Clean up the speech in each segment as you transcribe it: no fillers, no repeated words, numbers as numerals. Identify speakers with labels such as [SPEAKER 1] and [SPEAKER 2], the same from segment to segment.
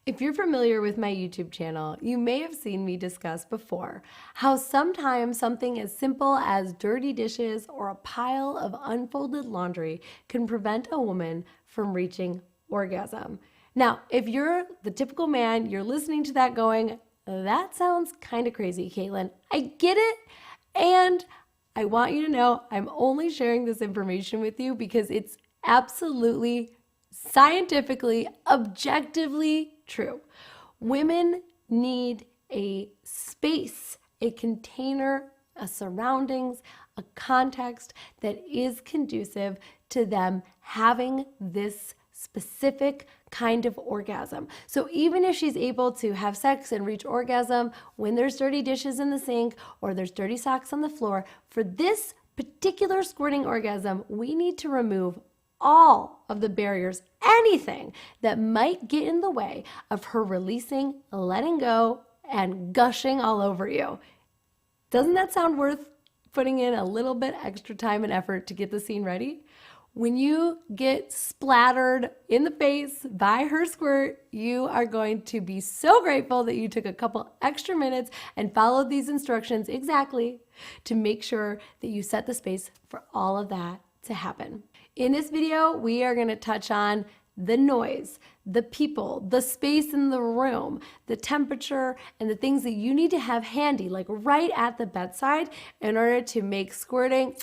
[SPEAKER 1] If you're familiar with my YouTube channel, you may have seen me discuss before how sometimes something as simple as dirty dishes or a pile of unfolded laundry can prevent a woman from reaching orgasm. Now, if you're the typical man, you're listening to that going, that sounds kind of crazy, Caitlin. I get it. And I want you to know I'm only sharing this information with you because it's absolutely scientifically, objectively true. Women need a space, a container, a surroundings, a context that is conducive to them having this specific kind of orgasm. So even if she's able to have sex and reach orgasm when there's dirty dishes in the sink or there's dirty socks on the floor, for this particular squirting orgasm, we need to remove all of the barriers, anything that might get in the way of her releasing, letting go, and gushing all over you. Doesn't that sound worth putting in a little bit extra time and effort to get the scene ready? When you get splattered in the face by her squirt, you are going to be so grateful that you took a couple extra minutes and followed these instructions exactly to make sure that you set the space for all of that to happen. In this video, we are going to touch on the noise, the people, the space in the room, the temperature, and the things that you need to have handy, like right at the bedside, in order to make squirting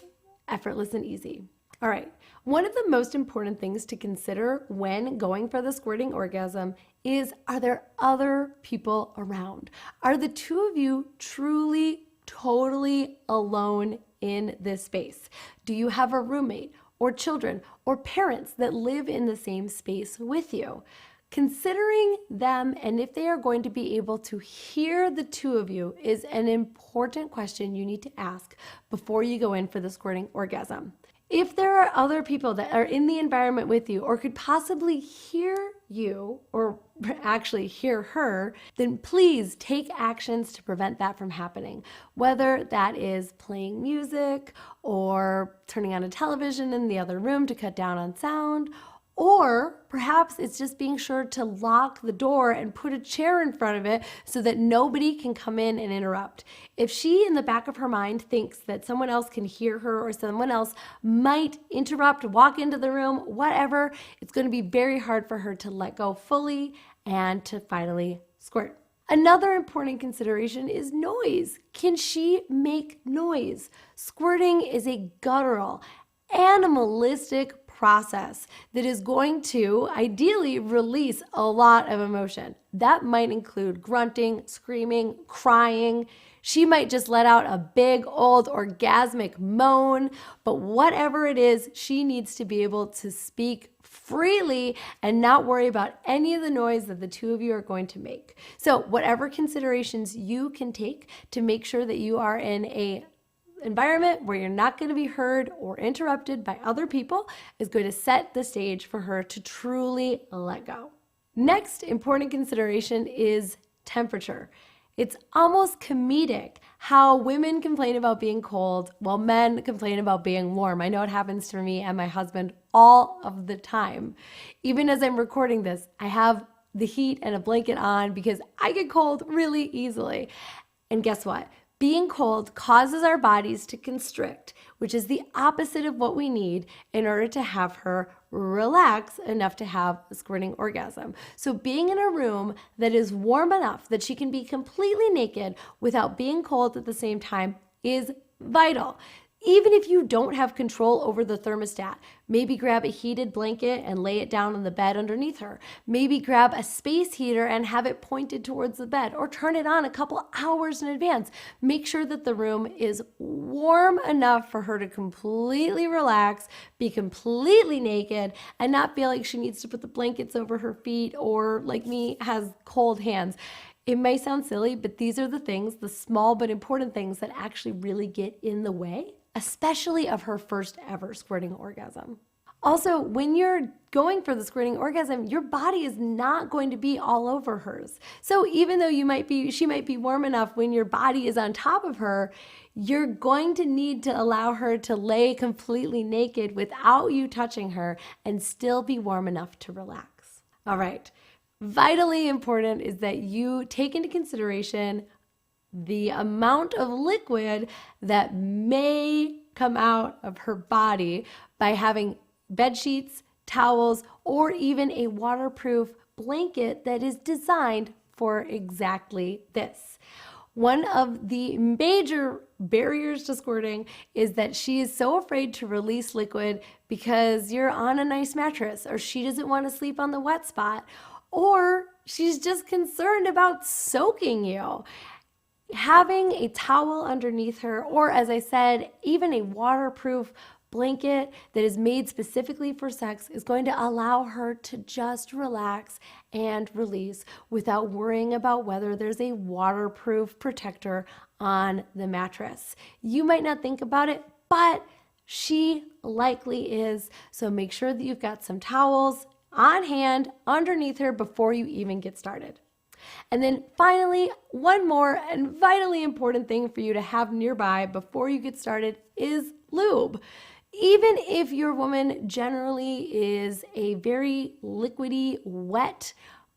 [SPEAKER 1] effortless and easy. All right, one of the most important things to consider when going for the squirting orgasm is, are there other people around? Are the two of you truly, totally alone in this space? Do you have a roommate or children or parents that live in the same space with you? Considering them and if they are going to be able to hear the two of you is an important question you need to ask before you go in for the squirting orgasm. If there are other people that are in the environment with you or could possibly hear you or actually hear her, then please take actions to prevent that from happening. Whether that is playing music or turning on a television in the other room to cut down on sound, or perhaps it's just being sure to lock the door and put a chair in front of it so that nobody can come in and interrupt. If she, in the back of her mind, thinks that someone else can hear her or someone else might interrupt, walk into the room, whatever, it's going to be very hard for her to let go fully and to finally squirt. Another important consideration is noise. Can she make noise? Squirting is a guttural, animalistic process that is going to ideally release a lot of emotion. That might include grunting, screaming, crying. She might just let out a big old orgasmic moan, but whatever it is, she needs to be able to speak freely and not worry about any of the noise that the two of you are going to make. So whatever considerations you can take to make sure that you are in a environment where you're not going to be heard or interrupted by other people is going to set the stage for her to truly let go. Next important consideration is temperature. It's almost comedic how women complain about being cold while men complain about being warm. I know it happens to me and my husband all of the time. Even as I'm recording this, I have the heat and a blanket on because I get cold really easily. And guess what? Being cold causes our bodies to constrict, which is the opposite of what we need in order to have her relax enough to have a squirting orgasm. So being in a room that is warm enough that she can be completely naked without being cold at the same time is vital. Even if you don't have control over the thermostat, maybe grab a heated blanket and lay it down on the bed underneath her. Maybe grab a space heater and have it pointed towards the bed, or turn it on a couple hours in advance. Make sure that the room is warm enough for her to completely relax, be completely naked, and not feel like she needs to put the blankets over her feet or, like me, has cold hands. It may sound silly, but these are the things, the small but important things that actually really get in the way, especially of her first ever squirting orgasm. Also, when you're going for the squirting orgasm, your body is not going to be all over hers. So even though she might be warm enough when your body is on top of her, you're going to need to allow her to lay completely naked without you touching her and still be warm enough to relax. All right. Vitally important is that you take into consideration the amount of liquid that may come out of her body by having bed sheets, towels, or even a waterproof blanket that is designed for exactly this. One of the major barriers to squirting is that she is so afraid to release liquid because you're on a nice mattress, or she doesn't want to sleep on the wet spot, or she's just concerned about soaking you. Having a towel underneath her, or as I said, even a waterproof blanket that is made specifically for sex, is going to allow her to just relax and release without worrying about whether there's a waterproof protector on the mattress. You might not think about it, but she likely is. So make sure that you've got some towels on hand underneath her before you even get started. And then finally, one more and vitally important thing for you to have nearby before you get started is lube. Even if your woman generally is a very liquidy, wet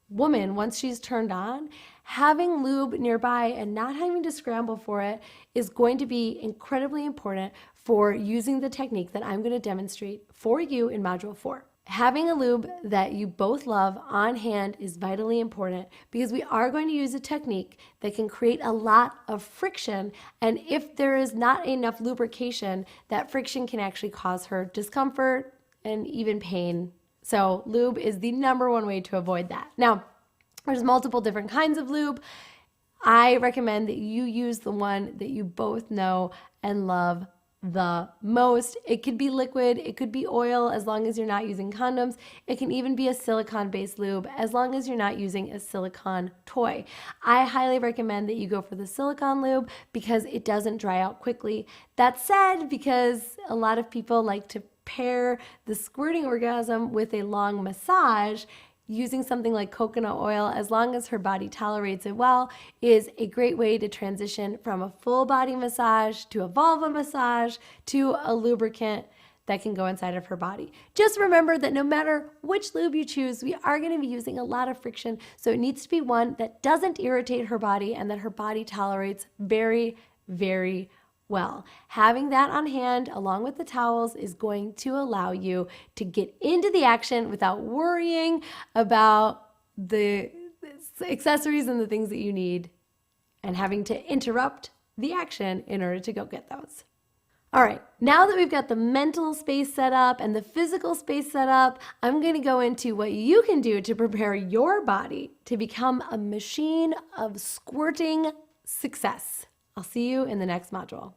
[SPEAKER 1] woman once she's turned on, having lube nearby and not having to scramble for it is going to be incredibly important for using the technique that I'm going to demonstrate for you in Module 4. Having a lube that you both love on hand is vitally important because we are going to use a technique that can create a lot of friction, and if there is not enough lubrication, that friction can actually cause her discomfort and even pain. So lube is the number one way to avoid that. Now, there's multiple different kinds of lube. I recommend that you use the one that you both know and love the most. It could be liquid, it could be oil, as long as you're not using condoms. It can even be a silicone-based lube, as long as you're not using a silicone toy. I highly recommend that you go for the silicone lube because it doesn't dry out quickly. That said, because a lot of people like to pair the squirting orgasm with a long massage, using something like coconut oil, as long as her body tolerates it well, is a great way to transition from a full body massage to a vulva massage to a lubricant that can go inside of her body. Just remember that no matter which lube you choose, we are going to be using a lot of friction, so it needs to be one that doesn't irritate her body and that her body tolerates very, very well. Having that on hand along with the towels is going to allow you to get into the action without worrying about the accessories and the things that you need and having to interrupt the action in order to go get those. All right, now that we've got the mental space set up and the physical space set up, I'm going to go into what you can do to prepare your body to become a machine of squirting success. I'll see you in the next module.